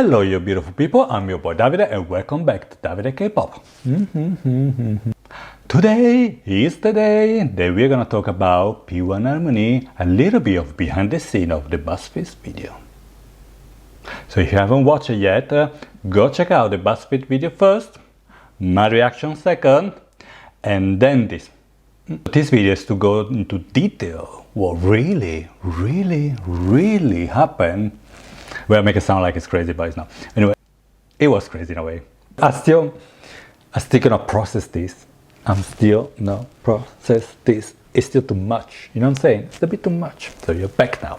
Hello you beautiful people, I'm your boy Davide and welcome back to Davide K-Pop. Today is the day that we're gonna talk about P1 Harmony, a little bit of behind the scene of the BuzzFeed video. So if you haven't watched it yet, go check out the BuzzFeed video first, my reaction second, and then this. This video is to go into detail what really happened. Well, make it sound like it's crazy, but it's not. Anyway, it was crazy in a way. I still cannot process this. I'm still not process this. It's still too much. You know what I'm saying? It's a bit too much. So you're back now.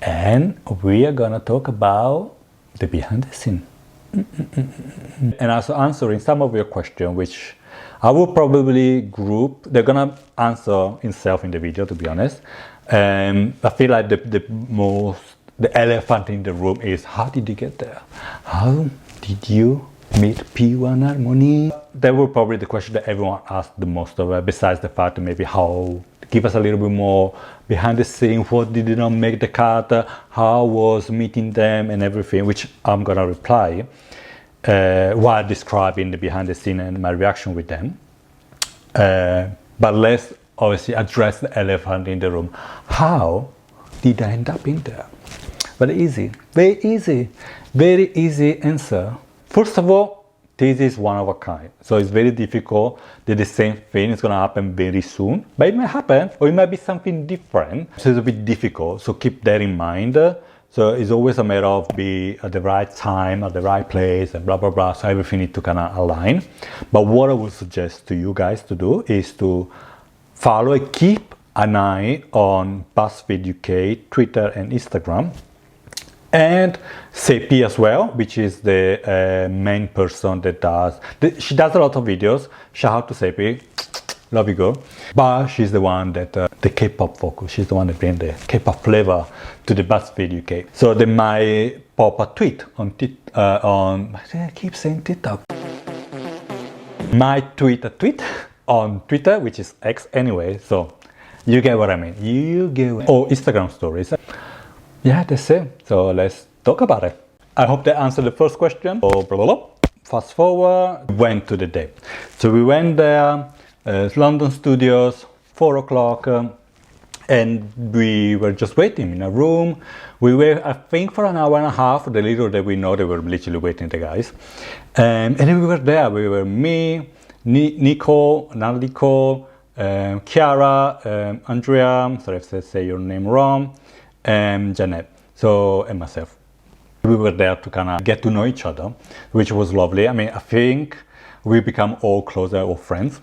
And we are gonna talk about the behind the scene. And also answering some of your questions, which I will probably group. They're gonna answer himself in the video, to be honest. I feel like the elephant in the room is, how did you get there? How did you meet P1 Harmony? That were probably the question that everyone asked the most of, besides the fact that maybe how, give us a little bit more behind the scene, what did you not make the cut, how was meeting them and everything, which I'm gonna reply while describing the behind the scene and my reaction with them. But let's obviously address the elephant in the room. How did I end up in there? Very easy answer. First of all, this is one of a kind, so it's very difficult that the same thing is going to happen very soon, but it might happen or it might be something different, so it's a bit difficult, so keep that in mind. So it's always a matter of be at the right time, at the right place, and blah blah blah, so everything needs to kind of align. But what I would suggest to you guys to do is to follow and keep an eye on BuzzFeed UK, Twitter and Instagram, and Sepi as well, which is the main person that she does a lot of videos. Shout out to Sepi, love you girl. But she's the one that the K-pop focus, she's the one that brings the K-pop flavor to the BuzzFeed UK. So they might pop a tweet on I keep saying TikTok. Might tweet a tweet on Twitter, which is X anyway, so you get what I mean. You get what, or Instagram stories. Yeah, that's it. So let's talk about it. I hope that answered the first question. So, blah, blah, blah. Fast forward, went to the day. So we went there, London studios, 4 o'clock, and we were just waiting in a room. We were, I think, for an hour and a half. The little that we know, they were literally waiting, the guys. And then we were there. We were me, Nicole, Chiara, Andrea, sorry if I say your name wrong, and Janet, so, and myself. We were there to kind of get to know each other, which was lovely. I mean, I think we become all closer, all friends,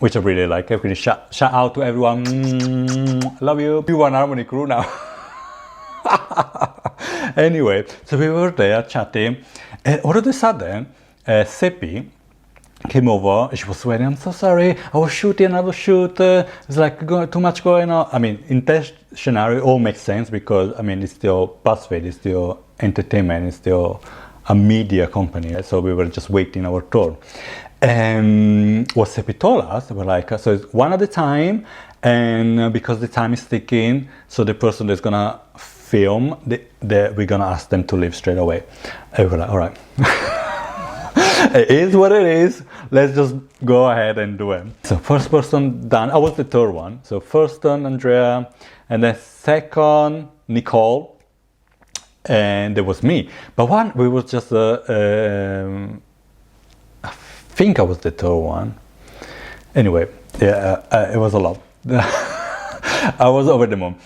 which I really like. I really shout out to everyone. Love you. P1 Harmony crew now. Anyway, so we were there chatting, and all of a sudden, Sepi came over and she was sweating. I'm so sorry, I was shooting another shoot, it's like too much going on. I mean, in that scenario it all makes sense because I mean it's still BuzzFeed, it's still entertainment, it's still a media company, so we were just waiting our turn. And what Sepi told us, we're like, so it's one at a time, and because the time is ticking, so the person that's gonna film, we're gonna ask them to leave straight away. And we're like, all right. It is what it is, let's just go ahead and do it. So first person done, I was the third one. So first one, Andrea, and then second, Nicole, and there was me. But one, we was just, I think I was the third one. Anyway, yeah, it was a lot. I was over the moon.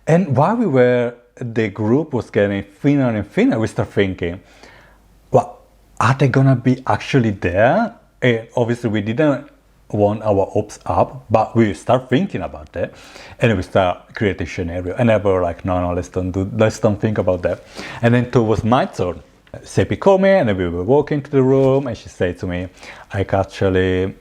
And while we were, the group was getting thinner and thinner, we started thinking, well, are they gonna be actually there? And obviously we didn't want our hopes up, but we start thinking about that, and we start creating a scenario. And then we were like, no, let's don't think about that. And then it was my turn. Sepi called me, and then we were walking to the room, and she said to me, I can actually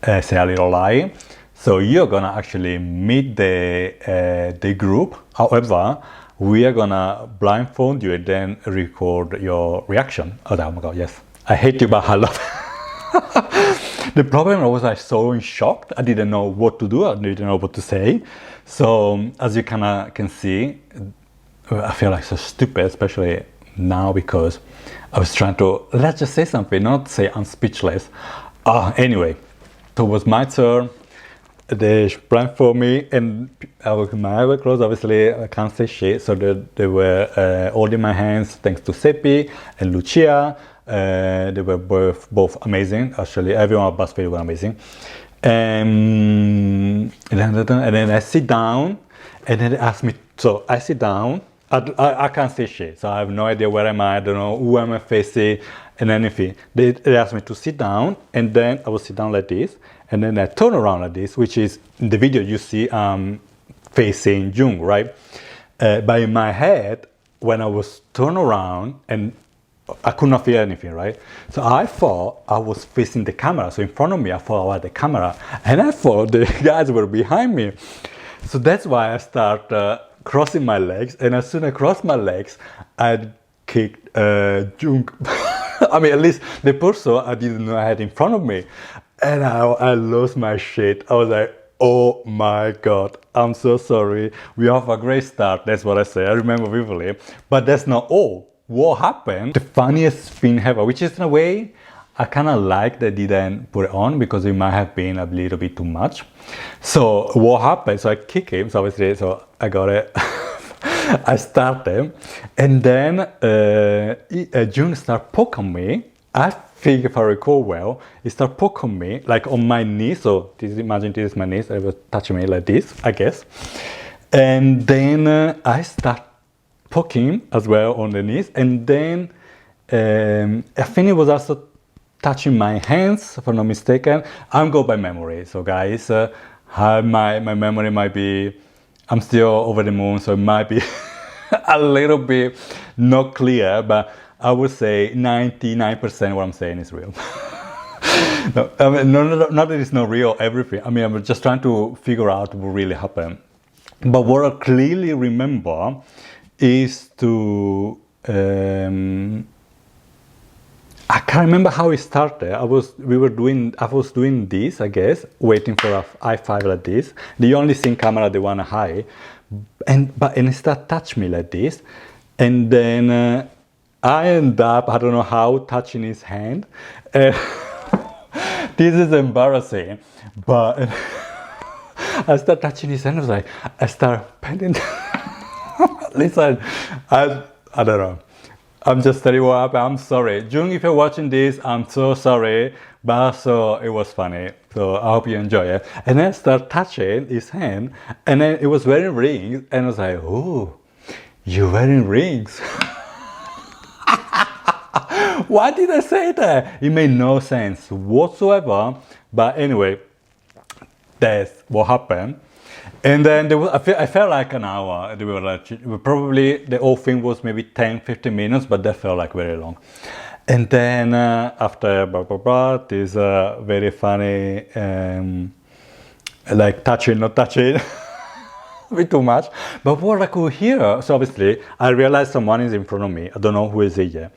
say a little lie. So you're gonna actually meet the group. However, we are gonna blindfold you and then record your reaction. Oh my god, yes. I hate you, but I love it. The problem was I was so shocked. I didn't know what to do. I didn't know what to say. So as you can see, I feel like so stupid, especially now because I was trying to, let's just say something, not say I'm speechless. Anyway, so it was my turn. They blindfolded me, and my eyes were closed. Obviously, I can't say shit. So they were holding my hands, thanks to Seppi and Lucia. They were both amazing. Actually, everyone at BuzzFeed was amazing. And then I sit down, and then they ask me. So I sit down. I can't say shit. So I have no idea where am I. I don't know who am I facing and anything. They asked me to sit down, and then I will sit down like this. And then I turn around like this, which is in the video you see facing Jung, right? But in my head, when I was turned around, and I could not feel anything, right? So I thought I was facing the camera. So in front of me, I thought I was the camera. And I thought the guys were behind me. So that's why I start crossing my legs. And as soon as I crossed my legs, I kicked Jung. I mean, at least the person I didn't know I had in front of me. And I lost my shit. I was like, oh my God, I'm so sorry. We have a great start. That's what I say. I remember vividly. But that's not all. What happened? The funniest thing ever, which is in a way, I kind of like that they didn't put it on because it might have been a little bit too much. So what happened? So I kick him. So obviously, so I got it. I started. And then June started poking me. I think if I recall well, he started poking me like on my knee. So imagine this is my knee. So he was touching me like this, I guess. And then I start poking as well on the knees. And then I think he was also touching my hands, if I'm not mistaken. I'm going by memory. So guys, my memory might be, I'm still over the moon. So it might be a little bit not clear, but I would say 99% what I'm saying is real. No, I mean, not that it's not real, everything. I mean, I'm just trying to figure out what really happened. But what I clearly remember is to, I can't remember how it started. I was doing this, I guess, waiting for a high five like this. The only thing camera they want to high, and it started touch me like this, and then. I end up, I don't know how, touching his hand. This is embarrassing, but I start touching his hand. I start painting. Listen, I don't know. I'm just telling you what happened. I'm sorry. Jung, if you're watching this, I'm so sorry. But also, it was funny. So I hope you enjoy it. And then I start touching his hand. And then it was wearing rings. And I was like, oh, you're wearing rings. Why did I say that? It made no sense whatsoever. But anyway, that's what happened. And then there was, I felt like an hour. They were like, probably the whole thing was maybe 10-15 minutes, but that felt like very long. And then after this very funny, like touching, not touching. A bit too much. But what I could hear, so obviously I realized someone is in front of me. I don't know who is it yet.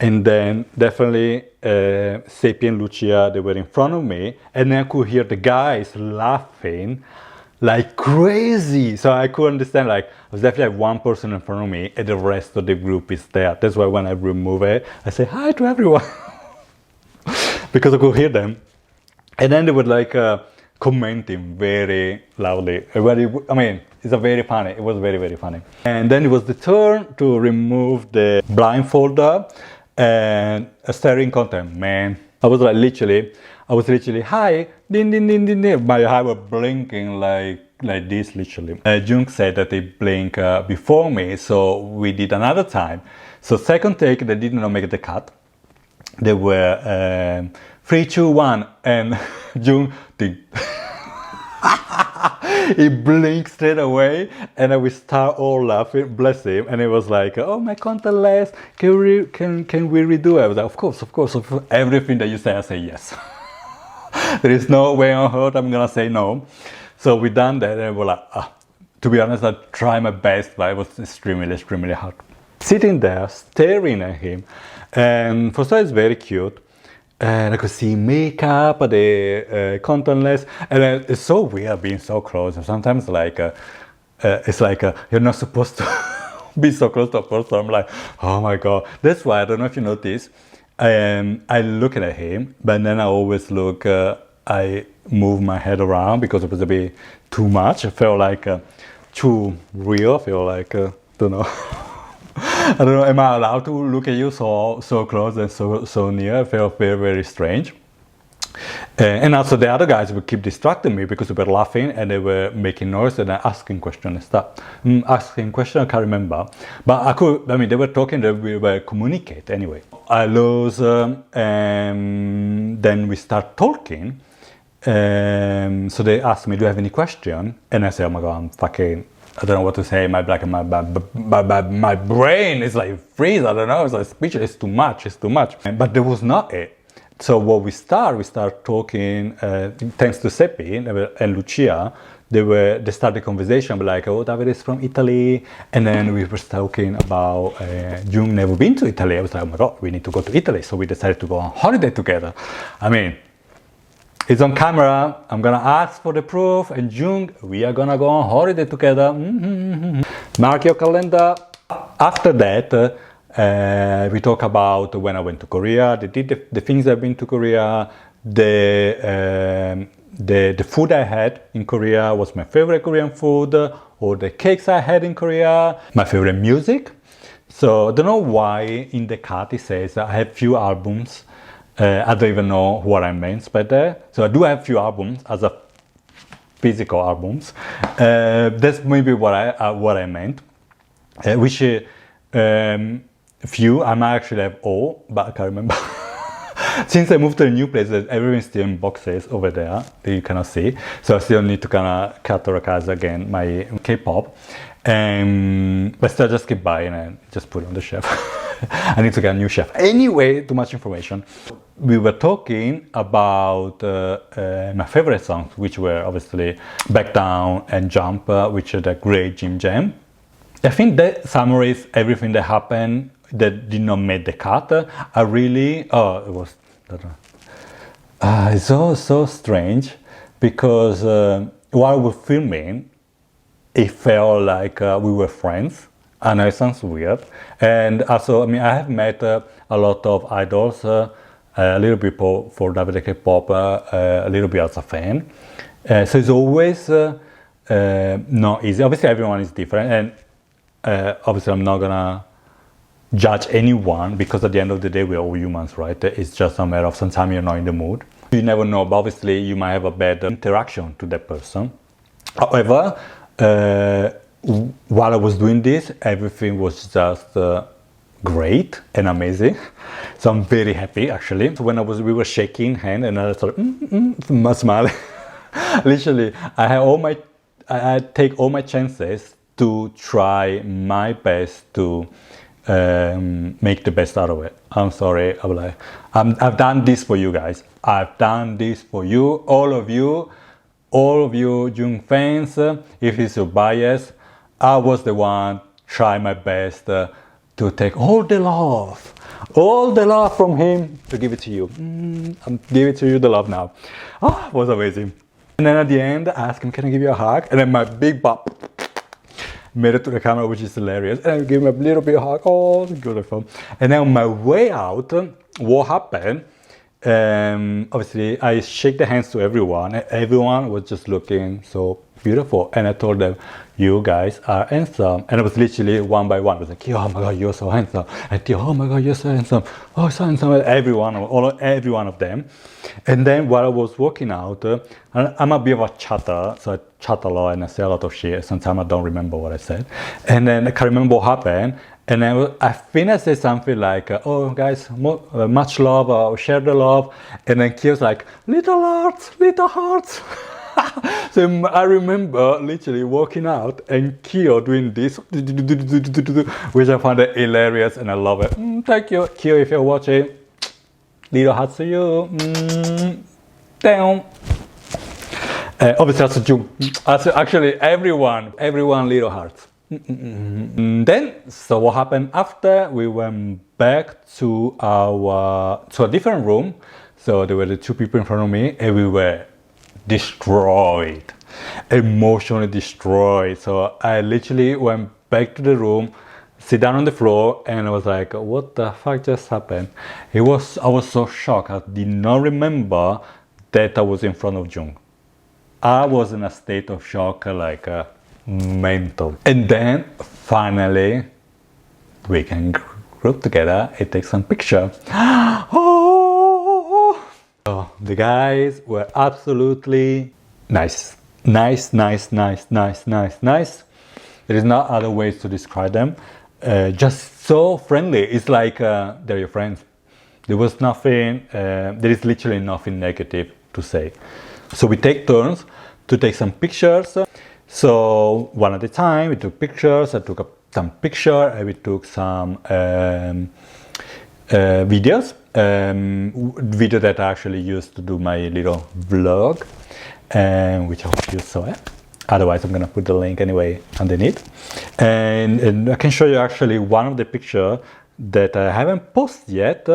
And then definitely Seppi and Lucia, they were in front of me. And then I could hear the guys laughing like crazy. So I could understand, like, there's definitely like one person in front of me and the rest of the group is there. That's why when I remove it, I say hi to everyone. Because I could hear them. And then they were like commenting very loudly. I mean, it's a very funny. It was very, very funny. And then it was the turn to remove the blindfolder and a staring content. Man, I was literally, hi, ding, ding, ding, ding, ding. My eye was blinking like this, literally. Jung said that they blink before me, so we did another time. So second take, they did not make the cut. They were 3, 2, 1, and Jung did. He blinked straight away, and I will start all laughing, bless him. And it was like, oh, my contact lens, can we redo it? I was like, of course, everything that you say, I say yes. There is no way on earth I'm gonna say no. So we done that, and we're like, to be honest, I tried my best, but it was extremely hard. Sitting there, staring at him, and for sure it's very cute. And I could see makeup, the contact lens, and it's so weird being so close. And sometimes, like, it's like you're not supposed to be so close to a person. I'm like, oh my God. That's why, I don't know if you notice, I looking at him, but then I always look, I move my head around because it was a bit too much. I felt like too real. I feel like, don't know. I don't know, am I allowed to look at you so close and so near? I felt very, very strange. And also the other guys would keep distracting me because they were laughing and they were making noise and asking questions and stuff. Asking questions, I can't remember. But they were talking, we were communicate anyway. I lose, and then we start talking. So they asked me, do you have any question? And I say, oh my God, I don't know what to say. My brain is like freeze. I don't know. It's like speechless. It's too much. But there was not it. So what we start talking. Thanks to Seppi and Lucia, they started the conversation like, oh, David is from Italy, and then we were talking about Jung never been to Italy. I was like, oh my God, we need to go to Italy. So we decided to go on holiday together. I mean, it's on camera. I'm gonna ask for the proof, and Jung, we are gonna go on holiday together. Mark your calendar. After that, we talk about when I went to Korea, the things I've been to Korea, the food I had in Korea was my favorite Korean food, or the cakes I had in Korea, my favorite music. So I don't know why in the card it says I have few albums. I don't even know what I meant by that. So I do have few albums as a physical albums. That's maybe what I meant. Which few, I might actually have all, but I can't remember. Since I moved to a new place, everything's still in boxes over there that you cannot see. So I still need to kind of categorize again my K-pop. But still just keep buying and just put it on the shelf. I need to get a new shelf. Anyway, too much information. We were talking about my favorite songs, which were obviously Back Down and Jump, which are the great Jim Jam. I think that summarizes everything that happened that did not make the cut. It was, it's so strange because while we're filming, it felt like we were friends. I know it sounds weird. And also, I mean, I have met a lot of idols, a little bit for Davide K-pop, a little bit as a fan. So it's always not easy. Obviously, everyone is different. And obviously, I'm not gonna judge anyone because at the end of the day, we're all humans, right? It's just a matter of sometimes you're not in the mood. You never know, but obviously, you might have a bad interaction to that person. However, while I was doing this, everything was just great and amazing. So I'm very happy actually. So when we were shaking hand and I started smiling. Literally, I take all my chances to try my best to make the best out of it. I'm sorry, I've done this for you guys. I've done this for you, all of you Jung fans. If it's your bias, I was the one try my best to take all the love from him to give it to you. I'm giving to you the love now. Oh, it was amazing. And then at the end, I asked him, can I give you a hug? And then my big butt made it to the camera, which is hilarious. And I gave him a little bit of hug. Oh, beautiful. And then on my way out, what happened? Obviously, I shake the hands to everyone. Everyone was just looking so beautiful. And I told them, you guys are handsome. And it was literally one by one. It was like, oh my God, you're so handsome. And oh my God, you're so handsome. Oh, so handsome. Every one of them. And then while I was walking out, I'm a bit of a chatter. So I chat a lot and I say a lot of shit. Sometimes I don't remember what I said. And then I can't remember what happened. And then I think I said something like, oh guys, much love, share the love. And then Kyo's like, little hearts. So I remember literally walking out and Kyo doing this, which I found it hilarious and I love it. Thank you, Kyo, if you're watching. Little hearts to you. Damn. Obviously, also Jung. Actually, everyone, little hearts. Then, so what happened after? We went back to a different room. So there were the two people in front of me, and we were destroyed, emotionally destroyed. So I literally went back to the room, sit down on the floor, and I was like, what the fuck just happened? I was so shocked. I did not remember that I was in front of Jung. I was in a state of shock, like mental. And then finally we can group together and take some picture. Oh, the guys were absolutely nice. Nice. There is no other ways to describe them. Just so friendly. It's like they're your friends. There was nothing, there is literally nothing negative to say. So we take turns to take some pictures. So one at a time, we took pictures. I took some pictures, and we took some videos. Video that I actually used to do my little vlog, which I hope you saw it. Otherwise, I'm gonna put the link anyway underneath. And I can show you actually one of the pictures that I haven't posted yet,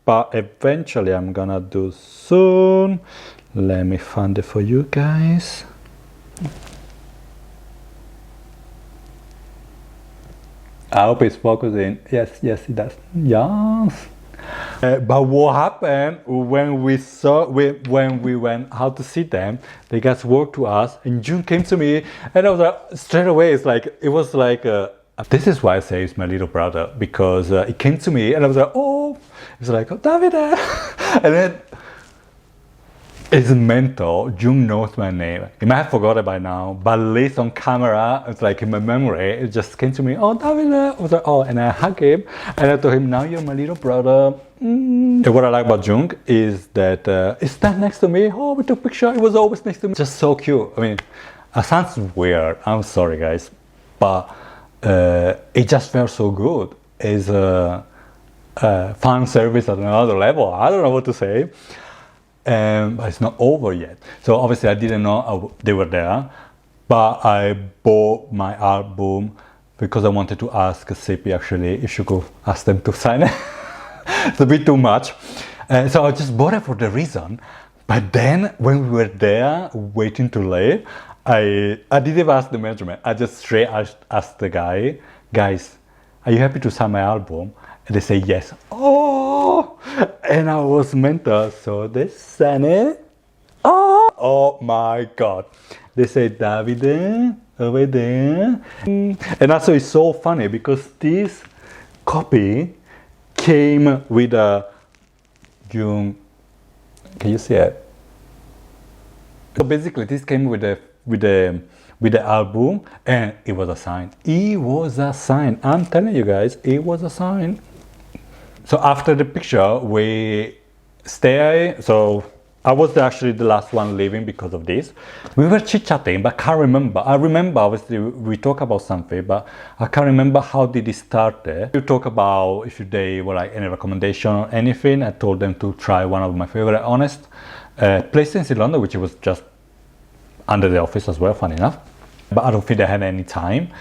but eventually I'm gonna do soon. Let me find it for you guys. I hope it's focusing. Yes, it does. Yes. But what happened when we went out to see them? They guys walked to us, and June came to me, and I was like, straight away. It was like this is why I say it's my little brother, because he came to me, and I was like, oh, it's like, oh, Davide, and then it's mental. June knows my name. He might have forgotten by now, but at least on camera, it's like in my memory, it just came to me, oh, Davide. I was like, oh, and I hugged him, and I told him, now you're my little brother. And what I like about Jung is that he stands next to me. Oh, we took a picture. It was always next to me. Just so cute. I mean, it sounds weird. I'm sorry, guys, but it just felt so good. It's fan service at another level. I don't know what to say. But it's not over yet. So obviously I didn't know they were there, but I bought my album because I wanted to ask Sippy actually if she could ask them to sign it. It's a bit too much. So I just bought it for the reason. But then when we were there waiting to leave, I didn't even ask the management. I just straight asked the guys, are you happy to sign my album? And they say yes. Oh, and I was mental, so they signed it. Oh my God. They say Davide over there. And also it's so funny because this copy came with a June. Can you see it? So basically this came with the album, and it was a sign. It was a sign. I'm telling you guys, it was a sign. So after the picture, we stay. So I was actually the last one leaving because of this. We were chit-chatting, but I can't remember. I remember, obviously, we talk about something, but I can't remember how did it start there. We talk about if they were like any recommendation or anything. I told them to try one of my favorite Honest places in London, which was just under the office as well, funny enough. But I don't think they had any time,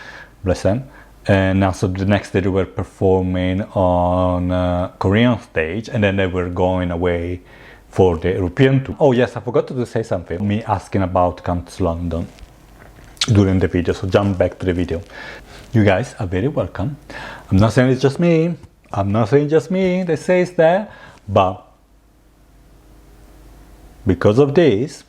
bless them. And now, so the next day they were performing on Korean stage, and then they were going away for the European tour. Oh yes, I forgot to say something. Me asking about come to London during the video, so jump back to the video. You guys are very welcome. I'm not saying it's just me. They say it's there, but because of this,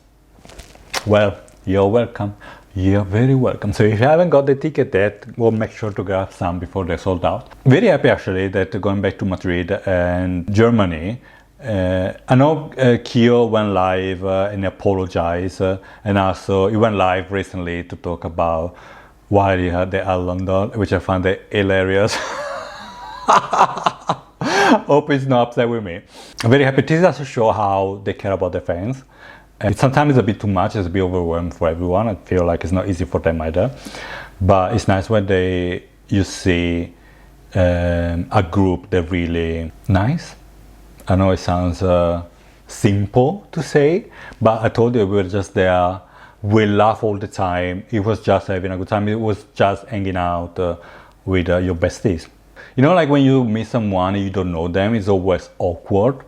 well, you're welcome. You're very welcome. So if you haven't got the ticket yet, well, make sure to grab some before they're sold out. Very happy actually that going back to Madrid and Germany, I know Kyo went live and apologized, and also he went live recently to talk about why they are London, which I found hilarious. Hope he's not upset with me. I'm very happy. This also shows how they care about their fans. And sometimes it's a bit too much, it's a bit overwhelmed for everyone. I feel like it's not easy for them either. But it's nice when you see a group that really nice. I know it sounds simple to say, but I told you we were just there. We laugh all the time. It was just having a good time. It was just hanging out with your besties. You know, like when you meet someone and you don't know them, it's always awkward.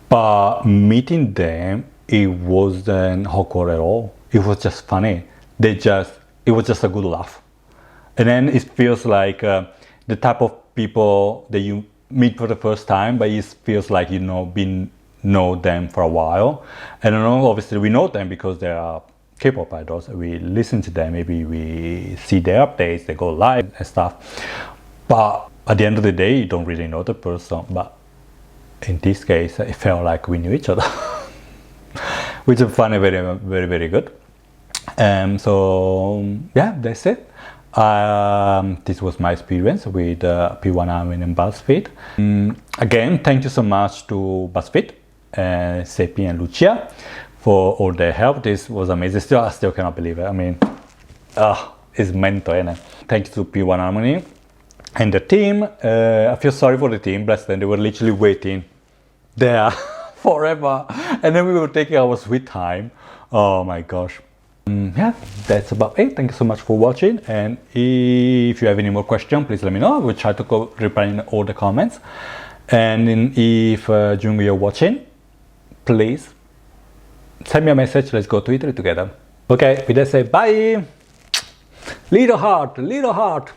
But meeting them, it wasn't awkward at all. It was just funny. It was just a good laugh. And then it feels like the type of people that you meet for the first time, but it feels like know them for a while. And I know obviously we know them because they are K-pop idols. We listen to them, maybe we see their updates, they go live and stuff. But at the end of the day, you don't really know the person. But in this case, it felt like we knew each other, which is funny, very, very, very good. So yeah, that's it. This was my experience with P1HARMONY and BuzzFeed. Again, thank you so much to BuzzFeed, Sepi and Lucia for all their help. This was amazing. I still cannot believe it. I mean, it's mental, isn't it? Thank you to P1HARMONY and the team. I feel sorry for the team, bless them. They were literally waiting there forever. And then we were taking our sweet time. Oh my gosh. Yeah, that's about it. Thank you so much for watching. And if you have any more questions, please let me know. I will try to reply in all the comments. And if during you're watching, please send me a message. Let's go to Italy together. Okay, with that said, bye. Little heart, little heart.